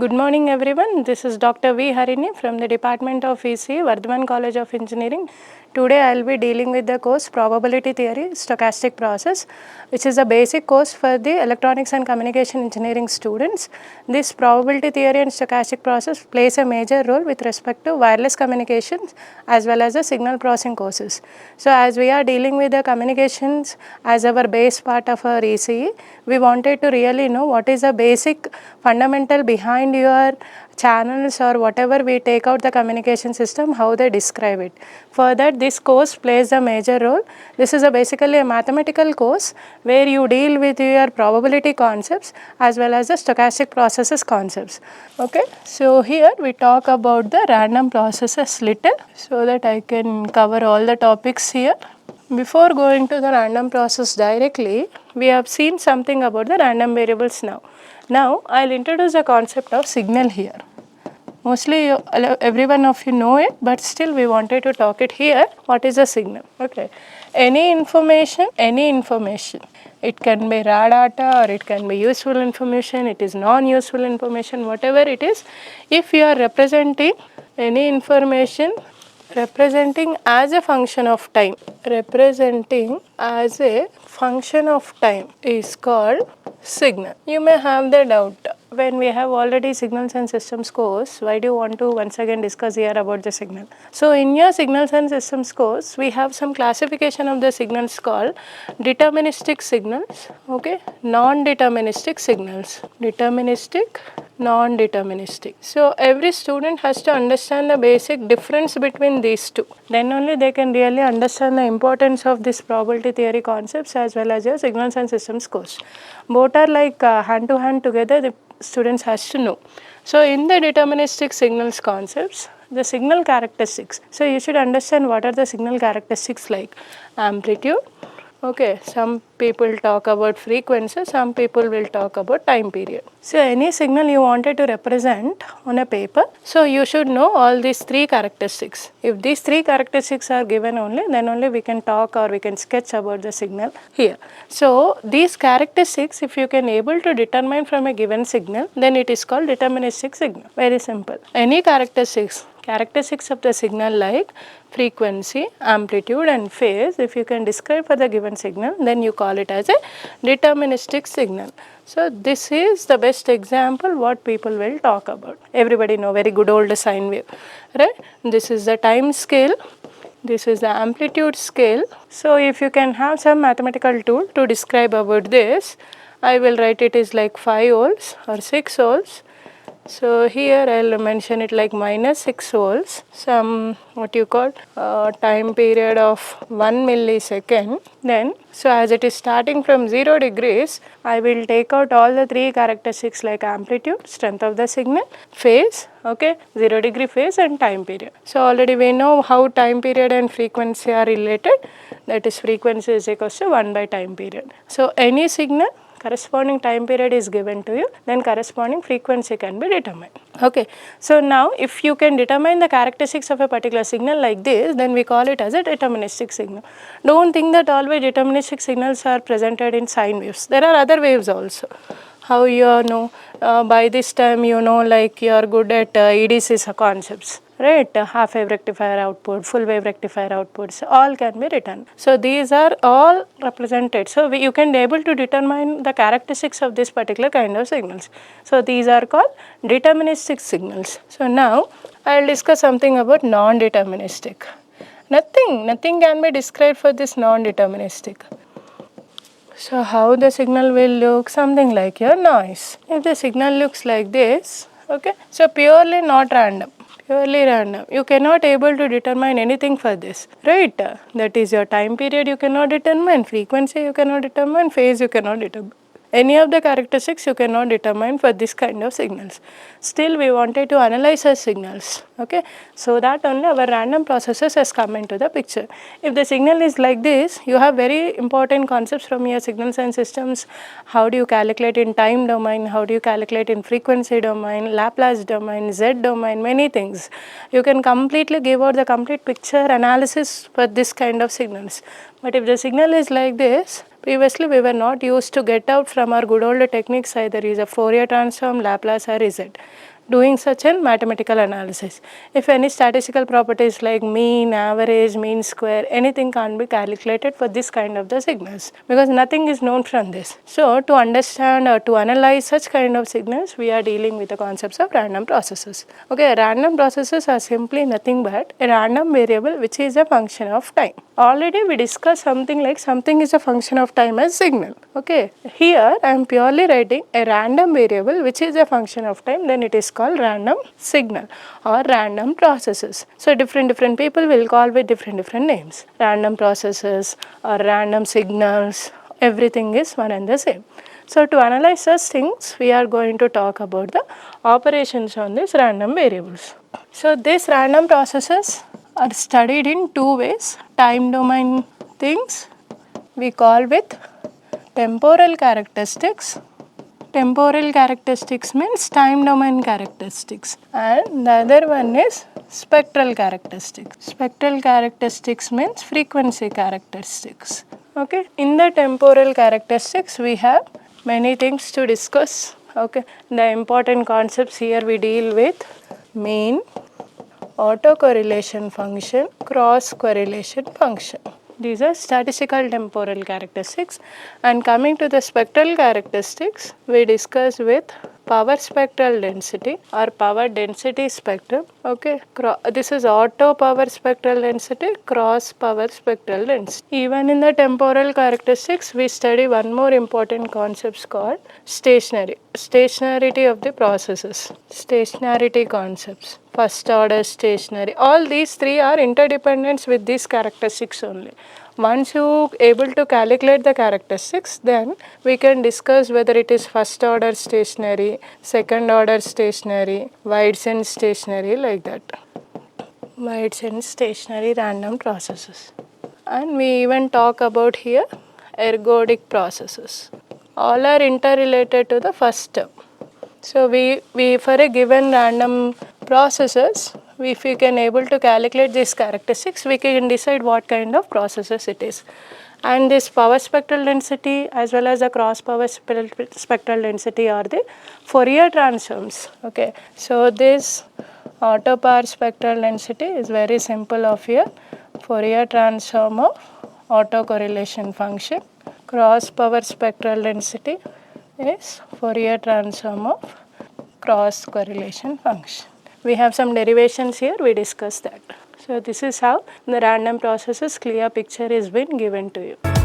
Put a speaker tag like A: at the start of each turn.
A: Good morning everyone. This is Dr. V. Harini from the Department of ECE, Vardhaman College of Engineering. Today I will be dealing with the course Probability Theory, Stochastic Process, which is a basic course for the Electronics and Communication Engineering students. This Probability Theory and Stochastic Process plays a major role with respect to wireless communications as well as the signal processing courses. So as we are dealing with the communications as our base part of our ECE, we wanted to really know what is the basic fundamental behind your channels or whatever we take out the communication system, how they describe it. For that, this course plays a major role. This is basically a mathematical course where you deal with your probability concepts as well as the stochastic processes concepts. Okay, so here we talk about the random processes little so that I can cover all the topics here. Before going to the random process directly, we have seen something about the random variables now. Now, I will introduce the concept of signal here. Mostly every one of you know it, but still we wanted to talk it here. What is a signal? Okay. Any information, it can be raw data or it can be useful information, it is non-useful information, whatever it is. If you are representing any information representing as a function of time, is called signal. You may have the doubt, when we have already signals and systems course, why do you want to once again discuss here about the signal? So in your signals and systems course, we have some classification of the signals called deterministic signals, okay, non-deterministic signals, deterministic, non-deterministic. So every student has to understand the basic difference between these two. Then only they can really understand the importance of this probability theory concepts as well as your signals and systems course. Both are like hand to hand together, the students has to know. So in the deterministic signals concepts, the signal characteristics. So you should understand what are the signal characteristics like amplitude. Okay, some people talk about frequency, some people will talk about time period. So any signal you wanted to represent on a paper, so you should know all these three characteristics. If these three characteristics are given only, then only we can talk or we can sketch about the signal here. So these characteristics, if you can able to determine from a given signal, then it is called deterministic signal. Very simple. Any characteristics of the signal like frequency, amplitude and phase, if you can describe for the given signal, then you call it as a deterministic signal. So this is the best example what people will talk about. Everybody know very good old sine wave, right? This is the time scale, this is the amplitude scale. So if you can have some mathematical tool to describe about this, I will write it is like 5 volts or 6 volts. So here I will mention it like minus 6 volts, some what you call time period of 1 millisecond. Then, so as it is starting from 0 degrees, I will take out all the three characteristics like amplitude, strength of the signal, phase, okay, 0 degree phase and time period. So already we know how time period and frequency are related, that is frequency is equals to 1 by time period. So any signal, corresponding time period is given to you, then corresponding frequency can be determined. Okay, so now if you can determine the characteristics of a particular signal like this, then we call it as a deterministic signal. Don't think that always deterministic signals are presented in sine waves. There are other waves also. How you know, by this time you know like you are good at EDC's concepts, right? Half wave rectifier output, full wave rectifier outputs, all can be written. So these are all represented. So you can be able to determine the characteristics of this particular kind of signals. So these are called deterministic signals. So now I will discuss something about non-deterministic. Nothing can be described for this non-deterministic. So how the signal will look, something like your noise. If the signal looks like this, okay, so purely not random, purely random. You cannot able to determine anything for this, right? That is your time period you cannot determine, frequency you cannot determine, phase you cannot determine. Any of the characteristics you cannot determine for this kind of signals. Still we wanted to analyze our signals, okay, so that only our random processes has come into the picture. If the signal is like this, you have very important concepts from your signals and systems. How do you calculate in time domain, how do you calculate in frequency domain, Laplace domain, Z domain, many things. You can completely give out the complete picture analysis for this kind of signals. But if the signal is like this, previously we were not used to get out from our good old techniques either is a Fourier transform, Laplace or Z. doing such a mathematical analysis. If any statistical properties like mean, average, mean square, anything can't be calculated for this kind of the signals because nothing is known from this. So to understand or to analyze such kind of signals, we are dealing with the concepts of random processes. Okay, random processes are simply nothing but a random variable which is a function of time. Already we discussed something like something is a function of time as signal. Okay, here I am purely writing a random variable which is a function of time, then it is called random signal or random processes. So different people will call with different names. Random processes or random signals, everything is one and the same. So to analyze such things, we are going to talk about the operations on these random variables. So these random processes are studied in two ways. Time domain things we call with temporal characteristics. Temporal characteristics means time domain characteristics, and the other one is spectral characteristics. Spectral characteristics means frequency characteristics. Okay, in the temporal characteristics we have many things to discuss. Okay, the important concepts here we deal with mean, autocorrelation function, cross correlation function. These are statistical temporal characteristics. And coming to the spectral characteristics, we discuss with power spectral density or power density spectrum. Okay, this is auto power spectral density, cross power spectral density. Even in the temporal characteristics, we study one more important concept called stationarity of the processes, stationarity concepts, first order stationary. All these three are interdependent with these characteristics only. Once you able to calculate the characteristics, then we can discuss whether it is first order stationary, second order stationary, wide sense stationary, like that. Wide sense stationary random processes. And we even talk about here ergodic processes. All are interrelated to the first term. So we for a given random processes, if we can able to calculate these characteristics, we can decide what kind of processes it is. And this power spectral density as well as the cross power spectral density are the Fourier transforms. Okay, so this auto power spectral density is very simple of here Fourier transform of autocorrelation function. Cross power spectral density is Fourier transform of cross correlation function. We have some derivations here, we discussed that. So this is how the random processes clear picture is been given to you.